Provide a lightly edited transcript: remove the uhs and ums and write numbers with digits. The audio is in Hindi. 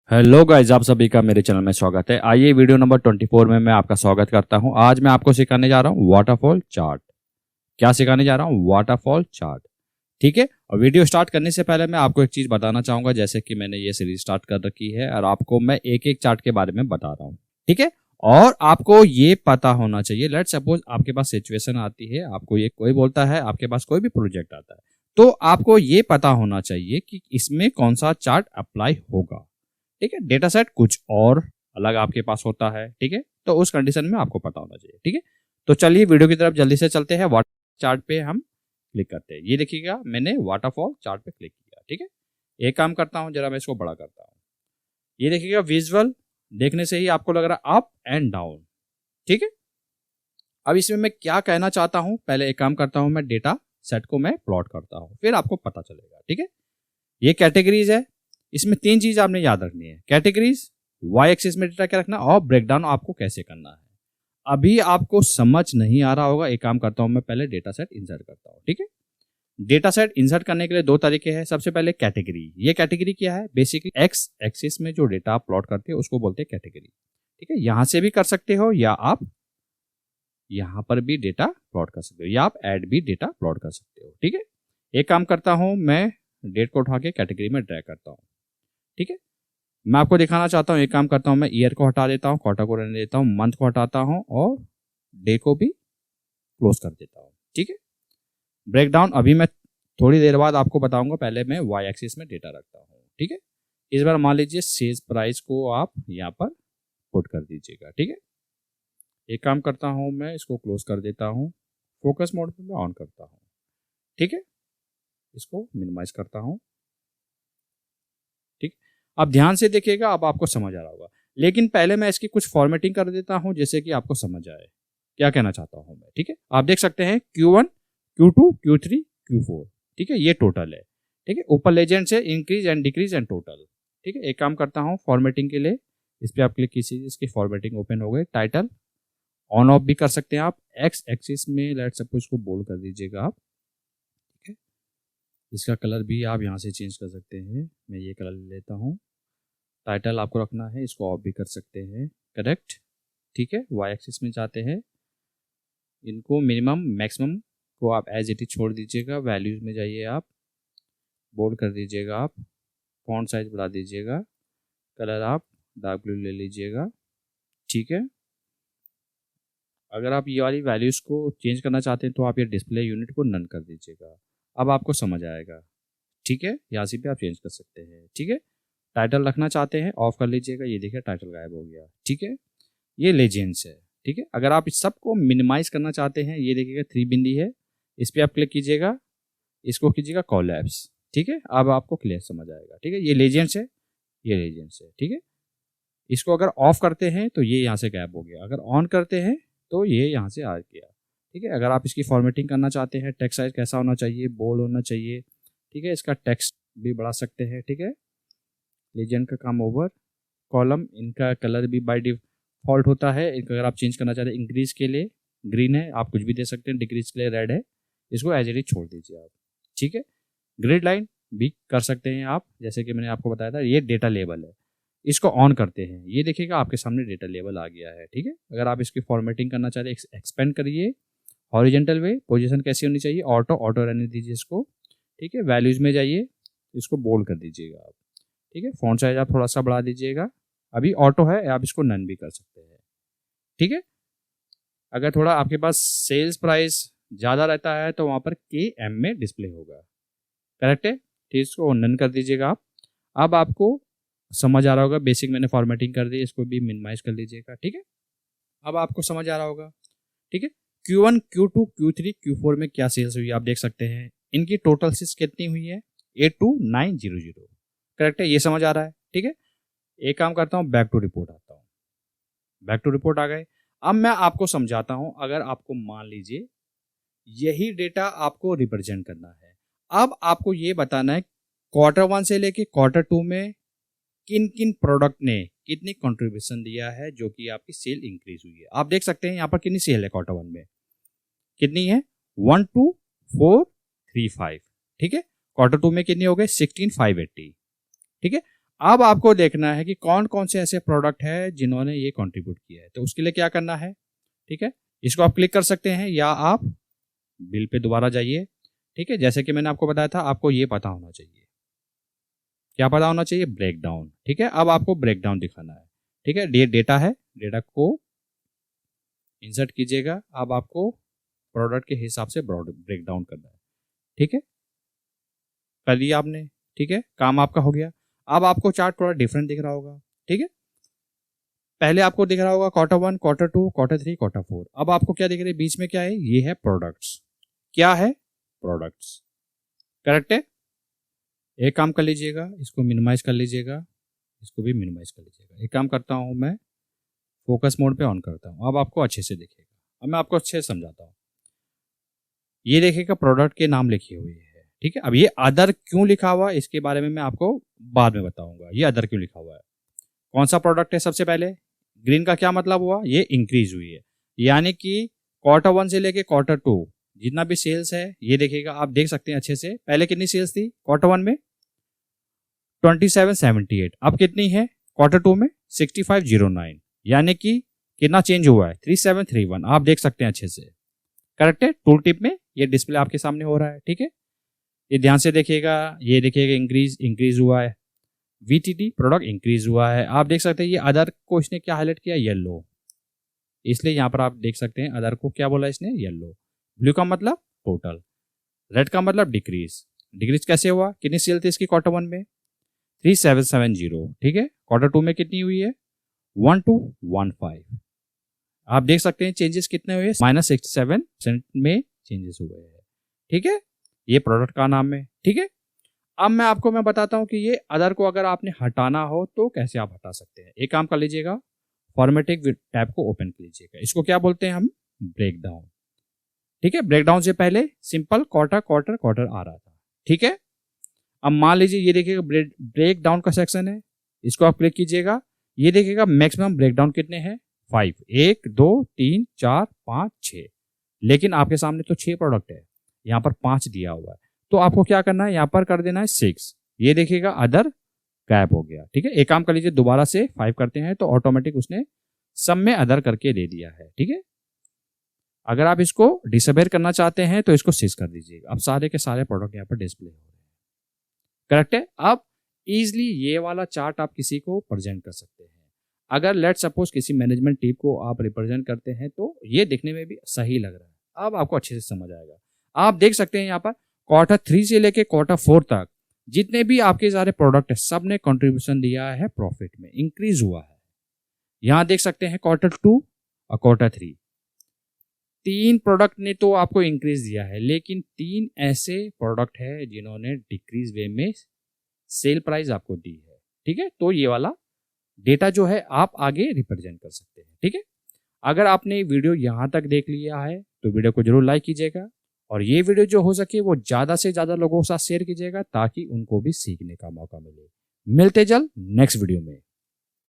हेलो गाइस, आप सभी का मेरे चैनल में स्वागत है। आइए वीडियो नंबर 24 में मैं आपका स्वागत करता हूं। आज मैं आपको सिखाने जा रहा हूं वाटरफॉल चार्ट। क्या सिखाने जा रहा हूं? Waterfall chart. ठीक है। और वीडियो स्टार्ट करने से पहले मैं आपको एक चीज बताना चाहूंगा, जैसे कि मैंने ये सीरीज स्टार्ट कर रखी है और आपको मैं एक एक चार्ट के बारे में बता रहा हूँ। ठीक है। और आपको ये पता होना चाहिए, लेट सपोज आपके पास सिचुएशन आती है, आपको ये कोई बोलता है, आपके पास कोई भी प्रोजेक्ट आता है, तो आपको ये पता होना चाहिए कि इसमें कौन सा चार्ट अप्लाई होगा। ठीक है। डेटा सेट कुछ और अलग आपके पास होता है। ठीक है। तो उस कंडीशन में आपको पता होना चाहिए। ठीक है। तो चलिए वीडियो की तरफ जल्दी से चलते हैं। वाटर चार्ट पे हम क्लिक करते हैं। ये देखिएगा, मैंने वाटरफॉल चार्ट पे क्लिक किया। ठीक है। एक काम करता हूँ, जरा मैं इसको बड़ा करता हूँ। ये देखिएगा, विजुअल देखने से ही आपको लग रहा है अप एंड डाउन। ठीक है। अब इसमें मैं क्या कहना चाहता हूँ, पहले एक काम करता हूँ, मैं डेटा सेट को मैं प्लॉट करता हूँ, फिर आपको पता चलेगा। ठीक है। ये कैटेगरीज है। इसमें तीन चीज आपने याद रखनी है। कैटेगरीज, वाई एक्सिस में डेटा क्या रखना और ब्रेकडाउन आपको कैसे करना है। अभी आपको समझ नहीं आ रहा होगा, एक काम करता हूं, मैं पहले डेटा सेट इंसर्ट करता हूं। ठीक है। डेटा सेट इंसर्ट करने के लिए दो तरीके हैं। सबसे पहले कैटेगरी। ये कैटेगरी क्या है? बेसिकली एक्स एक्सिस में जो डेटा आप प्लॉट करते हो उसको बोलते हैं कैटेगरी। ठीक है। यहां से भी कर सकते हो या आप यहां पर भी डेटा प्लॉट कर सकते हो या आप ऐड भी डेटा प्लॉट कर सकते हो। ठीक है। एक काम करता हूं, मैं डेट को उठा के कैटेगरी में ड्रैग करता हूं। ठीक है। मैं आपको दिखाना चाहता हूँ, एक काम करता हूँ, मैं ईयर को हटा देता हूँ, क्वार्टर को रहने देता हूँ, मंथ को हटाता हूँ और डे को भी क्लोज कर देता हूँ। ठीक है। ब्रेकडाउन अभी मैं थोड़ी देर बाद आपको बताऊंगा, पहले मैं वाई एक्सिस में डेटा रखता हूँ। ठीक है। इस बार मान लीजिए सेल्स प्राइस को आप यहाँ पर पुट कर दीजिएगा। ठीक है। एक काम करता हूँ, मैं इसको क्लोज कर देता हूँ, फोकस मोड पे मैं ऑन करता हूँ। ठीक है। इसको मिनिमाइज करता हूँ। ठीक। अब ध्यान से देखिएगा, अब आपको समझ आ रहा होगा, लेकिन पहले मैं इसकी कुछ फॉर्मेटिंग कर देता हूं जैसे कि आपको समझ आए क्या कहना चाहता हूं मैं। ठीक है। आप देख सकते हैं Q1, Q2, Q3, Q4। ठीक है। ये टोटल है। ठीक है। ऊपर लेजेंड से increase and decrease and total. ठीक है। एक काम करता हूं, फॉर्मेटिंग के लिए इस पर आप क्लिक कीजिए, इसकी फॉर्मेटिंग ओपन हो गई। टाइटल ऑन ऑफ भी कर सकते हैं आप। एक्स एक्सिस में लेट सपोज इसको बोल्ड कर दीजिएगा आप। ठीक है। इसका कलर भी आप यहाँ से चेंज कर सकते हैं। मैं ये कलर ले लेता हूँ। टाइटल आपको रखना है, इसको ऑफ भी कर सकते हैं। करेक्ट। ठीक है। वाई एक्सिस में जाते हैं, इनको मिनिमम मैक्सिमम को आप एज इट इज छोड़ दीजिएगा। वैल्यूज में जाइए, आप बोल्ड कर दीजिएगा, आप फॉन्ट साइज बढ़ा दीजिएगा, कलर आप डार्क ब्लू ले लीजिएगा। ठीक है। अगर आप ये वाली वैल्यूज को चेंज करना चाहते हैं तो आप ये डिस्प्ले यूनिट को नन कर दीजिएगा। अब आपको समझ आएगा। ठीक है। यहाँ से भी आप चेंज कर सकते हैं। ठीक है। टाइटल रखना चाहते हैं, ऑफ कर लीजिएगा। ये देखिए टाइटल गायब हो गया। ठीक है। ये लेजेंड्स है। ठीक है। अगर आप इस सबको मिनिमाइज करना चाहते हैं, ये देखिएगा थ्री बिंदी है, इस पर आप क्लिक कीजिएगा, इसको कीजिएगा कोलैप्स। ठीक है। अब आपको क्लियर समझ आएगा। ठीक है। ये लेजेंड्स है, ये लेजेंड्स है। ठीक है। इसको अगर ऑफ करते हैं तो ये यहाँ से गायब हो गया, अगर ऑन करते हैं तो ये यहाँ से आ गया। ठीक है। अगर आप इसकी फॉर्मेटिंग करना चाहते हैं, टेक्स्ट साइज कैसा होना चाहिए, बोल्ड होना चाहिए। ठीक है। इसका टेक्स्ट भी बढ़ा सकते हैं। ठीक है। लेजेंड का काम ओवर। कॉलम, इनका कलर भी बाय डिफॉल्ट होता है। इनका अगर आप चेंज करना चाहते हैं, इंक्रीज के लिए ग्रीन है, आप कुछ भी दे सकते हैं। डिक्रीज के लिए रेड है, इसको एज इट इज छोड़ दीजिए आप। ठीक है। ग्रिड लाइन भी कर सकते हैं आप, जैसे कि मैंने आपको बताया था। ये डेटा लेबल है, इसको ऑन करते हैं, ये देखिएगा आपके सामने डेटा लेबल आ गया है। ठीक है। अगर आप इसकी फॉर्मेटिंग करना चाहते हैं, एक्सपेंड करिए, हॉरिजेंटल वे, पोजीशन कैसी होनी चाहिए, ऑटो ऑटो रहने दीजिए इसको। ठीक है। वैल्यूज में जाइए, इसको बोल्ड कर दीजिएगा आप। ठीक है। फॉन्ट साइज आप थोड़ा सा बढ़ा दीजिएगा। अभी ऑटो है, आप इसको नन भी कर सकते हैं। ठीक है। अगर थोड़ा आपके पास सेल्स प्राइस ज़्यादा रहता है तो वहाँ पर KM में डिस्प्ले होगा। करेक्ट है। ठीक, इसको नन कर दीजिएगा आप। अब आपको समझ आ रहा होगा, बेसिक मैंने फॉर्मेटिंग कर दी, इसको भी मिनिमाइज कर लीजिएगा। ठीक है। अब आपको समझ आ रहा होगा। ठीक है। Q1, Q2, Q3, Q4 में क्या सेल्स हुई आप देख सकते हैं। इनकी टोटल सेल्स कितनी हुई है? 82900। करेक्ट है। ये समझ आ रहा है। ठीक है। एक काम करता हूँ, बैक टू रिपोर्ट आता हूँ। बैक टू रिपोर्ट आ गए। अब मैं आपको समझाता हूँ। अगर आपको मान लीजिए यही डेटा आपको रिप्रेजेंट करना है, अब आपको ये बताना है Q1 से लेके Q2 में किन किन प्रोडक्ट ने कितनी कंट्रीब्यूशन दिया है, जो कि आपकी सेल इंक्रीज हुई है। आप देख सकते हैं यहाँ पर कितनी सेल है Q1 में, कितनी है? 12435। ठीक है। Q2 में कितनी हो गई? 16580। ठीक है। अब आपको देखना है कि कौन कौन से ऐसे प्रोडक्ट है जिन्होंने ये कंट्रीब्यूट किया है। तो उसके लिए क्या करना है, ठीक है, इसको आप क्लिक कर सकते हैं या आप बिल पे दोबारा जाइए। ठीक है, जैसे कि मैंने आपको बताया था, आपको ये पता होना चाहिए, क्या पता होना चाहिए, ब्रेकडाउन। ठीक है, अब आपको ब्रेकडाउन दिखाना है। ठीक है, ये डेटा है, डेटा को इंसर्ट कीजिएगा। अब आपको प्रोडक्ट के हिसाब से ब्रेकडाउन करना है। ठीक है, कर लिया आपने। ठीक है, काम आपका हो गया। अब आपको चार्ट थोड़ा डिफरेंट दिख रहा होगा। ठीक है, पहले आपको दिख रहा होगा Q1, Q2, Q3, Q4। अब आपको क्या दिख रहा है, बीच में क्या है, ये है प्रोडक्ट्स। क्या है, प्रोडक्ट्स। करेक्ट है। एक काम कर लीजिएगा, इसको मिनिमाइज कर लीजिएगा, इसको भी मिनिमाइज कर लीजिएगा। एक काम करता हूं मैं, फोकस मोड पे ऑन करता हूं। अब आपको अच्छे से दिखेगा। अब मैं आपको अच्छे से समझाता हूं। ये देखिएगा, प्रोडक्ट के नाम लिखे हुए हैं। ठीक है, अब ये अदर क्यों लिखा हुआ है इसके बारे में मैं आपको बाद में बताऊंगा। ये अदर क्यों लिखा हुआ है, कौन सा प्रोडक्ट है। सबसे पहले ग्रीन का क्या मतलब हुआ, ये इंक्रीज हुई है, यानी कि Q1 से लेके Q2 जितना भी सेल्स है, ये देखिएगा, आप देख सकते हैं अच्छे से। पहले कितनी सेल्स थी Q1 में, 2778। अब कितनी है Q2 में, 6509, यानी कि कितना चेंज हुआ है, 3731। आप देख सकते हैं अच्छे से। करेक्ट है, टूल टिप में ये डिस्प्ले आपके सामने हो रहा है। ठीक है, ये ध्यान से देखिएगा, ये देखिएगा इंक्रीज हुआ है। VTT प्रोडक्ट इंक्रीज हुआ है। आप देख सकते हैं ये अदर को इसने क्या हाईलाइट किया, येलो, इसलिए यहां पर आप देख सकते हैं अदर को क्या बोला इसने, येलो। ब्लू का मतलब टोटल, रेड का मतलब डिक्रीज। डिक्रीज कैसे हुआ, कितनी सेल थी इसकी Q1 में, 3770। ठीक है, Q2 में कितनी हुई है, 1215। आप देख सकते हैं चेंजेस कितने हुए, -67% में चेंजेस हुए हैं। ठीक है, ये प्रोडक्ट का नाम है। ठीक है, अब मैं बताता हूं कि ये अदर को अगर आपने हटाना हो तो कैसे आप हटा सकते हैं। एक काम कर लीजिएगा, फॉर्मेटिंग टैब को ओपन कर लीजिएगा। इसको क्या बोलते हैं हम, ब्रेकडाउन। ठीक है, ब्रेकडाउन से पहले सिंपल क्वार्टर आ रहा था। ठीक है, अब मान लीजिए ये देखिएगा ब्रेक डाउन का सेक्शन है, इसको आप क्लिक कीजिएगा। ये देखिएगा मैक्सिमम ब्रेकडाउन कितने हैं, 5, 1 2 3 4 5 6। लेकिन आपके सामने तो 6 प्रोडक्ट है, यहाँ पर 5 दिया हुआ है। तो आपको क्या करना है, यहाँ पर कर देना है 6। ये देखिएगा अदर गायब हो गया। ठीक है, एक काम कर लीजिए, दोबारा से 5 करते हैं तो ऑटोमेटिक उसने सब में अदर करके दे दिया है। ठीक है, अगर आप इसको डिसेबल करना चाहते हैं तो इसको 6 कर दीजिएगा। अब सारे के सारे प्रोडक्ट यहाँ पर डिस्प्ले हो रहे हैं। करेक्ट है, अब इजिली ये वाला चार्ट आप किसी को प्रेजेंट कर सकते हैं। अगर लेट सपोज किसी मैनेजमेंट टीम को आप रिप्रेजेंट करते हैं तो ये दिखने में भी सही लग रहा है। अब आपको अच्छे से समझ आएगा। आप देख सकते हैं यहाँ पर Q3 से लेके Q4 तक जितने भी आपके सारे प्रोडक्ट है, सब ने कंट्रीब्यूशन दिया है, प्रॉफिट में इंक्रीज हुआ है। यहाँ देख सकते हैं Q2 और Q3, 3 प्रोडक्ट ने तो आपको इंक्रीज दिया है, लेकिन 3 ऐसे प्रोडक्ट है जिन्होंने डिक्रीज वे में सेल प्राइस आपको दी है। ठीक है, तो ये वाला डेटा जो है आप आगे रिप्रेजेंट कर सकते हैं। ठीक है, अगर आपने वीडियो यहाँ तक देख लिया है तो वीडियो को जरूर लाइक कीजिएगा, और ये वीडियो जो हो सके वो ज़्यादा से ज़्यादा लोगों के साथ शेयर कीजिएगा ताकि उनको भी सीखने का मौका मिले। मिलते जल्द नेक्स्ट वीडियो में।